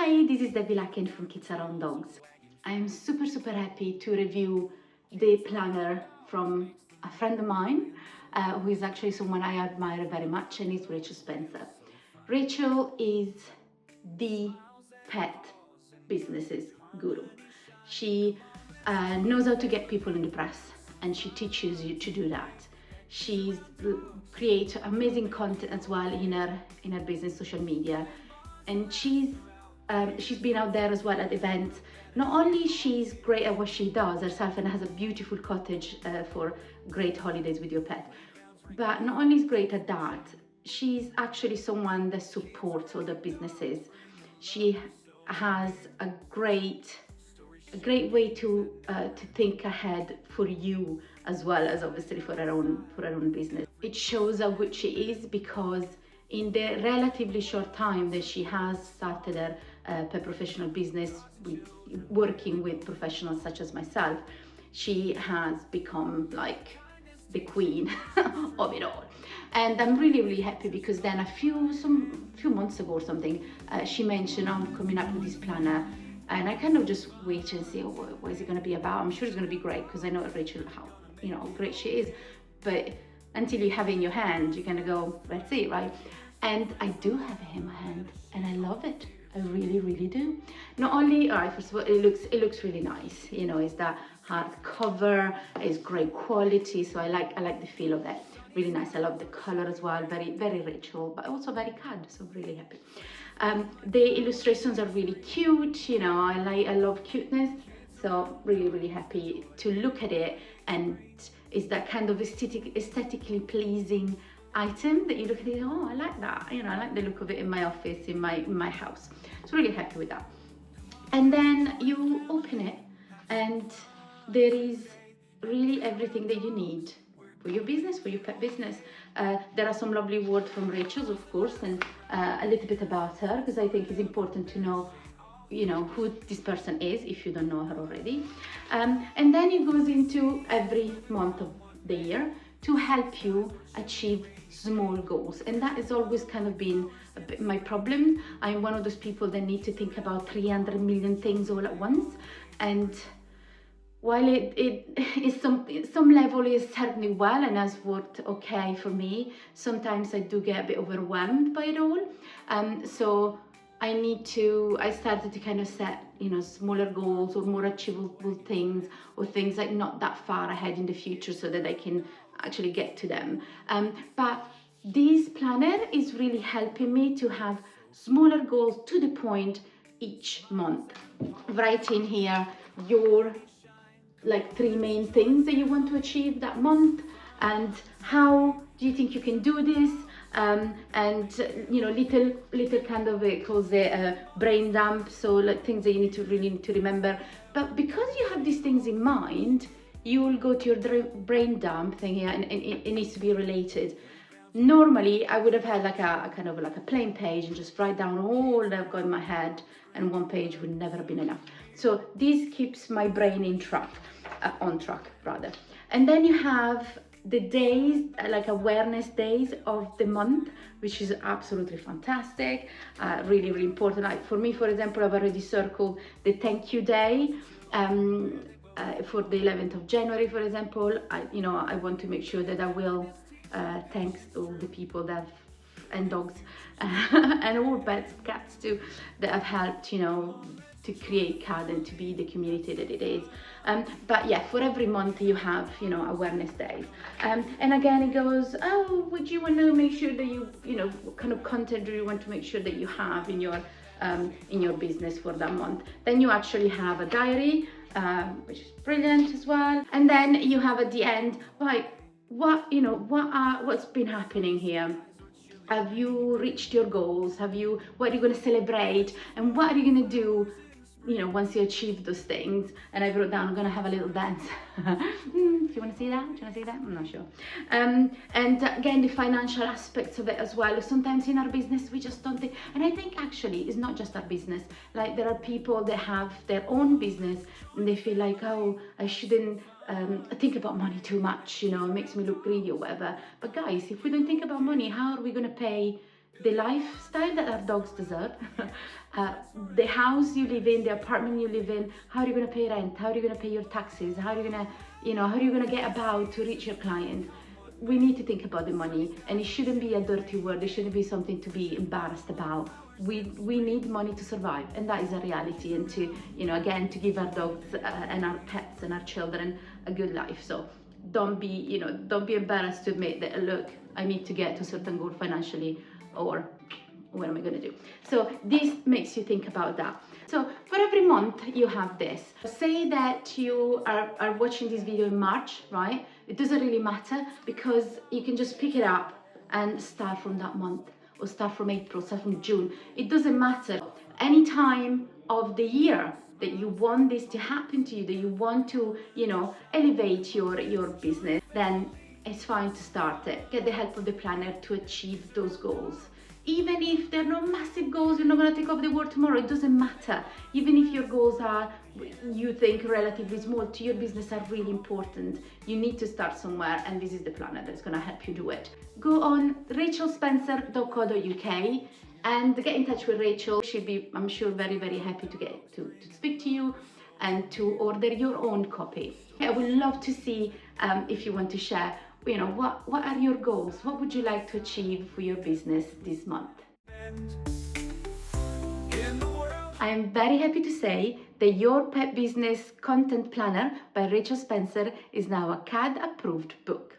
Hi, this is Debby from Kids Around Dogs. I'm super happy to review the planner from a friend of mine who is actually someone I admire very much, and is Rachel Spencer. Rachel is the pet businesses guru. She knows how to get people in the press, and she teaches you to do that. She creates amazing content as well in her business social media, and she's been out there as well at events. Not only she's great at what she does herself and has a beautiful cottage for great holidays with your pet, but not only is great at that, she's actually someone that supports other businesses. She has a great way to think ahead for you, as well as obviously for her own business. It shows how good she is, because in the relatively short time that she has started her professional business, working with professionals such as myself, she has become like the queen of it all. And I'm really happy, because then a few months ago or something, she mentioned, I'm coming up with this planner, and I kind of just wait and see, what is it going to be about. I'm sure it's going to be great, because I know Rachel, how great she is, but until you have it in your hand, you're going to go, let's see, right? And I do have it in my hand, and I love it. I really do. Not only, all right, first of all, it looks really nice. It's that hard cover, it's great quality, so I like the feel of it. Really nice. I love the color as well, very Rachel, but also very KAD, so I'm really happy. The illustrations are really cute. I love cuteness, so really happy to look at it. And it's that kind of aesthetically pleasing item that you look at it, I like that. I like the look of it in my office, in my house. So really happy with that. And then you open it, and there is really everything that you need for your business, for your pet business. There are some lovely words from Rachel, of course, and a little bit about her, because I think it's important to know who this person is if you don't know her already. And then it goes into every month of the year to help you achieve small goals. And that has always kind of been a bit my problem. I'm one of those people that need to think about 300 million things all at once. And while it is some level is certainly well and has worked okay for me, sometimes I do get a bit overwhelmed by it all. So I started to kind of set, smaller goals or more achievable things, or things like not that far ahead in the future, so that I can actually get to them. But this planner is really helping me to have smaller goals to the point each month. Write in here your three main things that you want to achieve that month, and how do you think you can do this, and little kind of, it calls it brain dump, so things that you really need to remember. But because you have these things in mind, you will go to your brain dump thing here, and it needs to be related. Normally I would have had a kind of a plain page and just write down all that I've got in my head, and one page would never have been enough. So this keeps my brain on track rather. And then you have the days, awareness days of the month, which is absolutely fantastic, really important. For me, for example, I've already circled the thank you day. For the 11th of January, for example, I want to make sure that I will thanks all the people and dogs and all pets, cats too, that have helped, to create KAD and to be the community that it is. But yeah, for every month you have, awareness days. And again, it goes, would you want to make sure that you, what kind of content do you want to make sure that you have in your business for that month? Then you actually have a diary, which is brilliant as well. And then you have at the end, right, what's been happening here? Have you reached your goals? What are you going to celebrate? And what are you going to do, once you achieve those things? And I wrote down, I'm going to have a little dance. Do you want to see that? I'm not sure. And again, the financial aspects of it as well. Sometimes in our business, we just don't think, and I think actually it's not just our business. There are people that have their own business, and they feel like, I shouldn't think about money too much, it makes me look greedy or whatever. But guys, if we don't think about money, how are we going to pay the lifestyle that our dogs deserve, the house you live in, the apartment you live in, how are you going to pay rent, how are you going to pay your taxes, how are you going to, how are you going to get about to reach your client. We need to think about the money, and it shouldn't be a dirty word. It shouldn't be something to be embarrassed about. We need money to survive, and that is a reality, and to, again, to give our dogs and our pets and our children a good life. So don't be embarrassed to admit that, look, I need to get to a certain goal financially, or what am I going to do? So this makes you think about that. So for every month you have this. Say that you are watching this video in March, right? It doesn't really matter, because you can just pick it up and start from that month, or start from April, start from June. It doesn't matter. Any time of the year that you want this to happen to you, that you want to, elevate your business, then it's fine to start it. Get the help of the planner to achieve those goals. Even if they're not massive goals, you're not going to take over the world tomorrow, it doesn't matter. Even if your goals are, you think, relatively small to your business, are really important, you need to start somewhere, and this is the planner that's going to help you do it. Go on rachelspencer.co.uk and get in touch with Rachel. She'll be, I'm sure, very, very happy to get to speak to you and to order your own copy. I would love to see if you want to share, what are your goals? What would you like to achieve for your business this month? I am very happy to say that Your Pet Business Content Planner by Rachel Spencer is now a KAD approved book.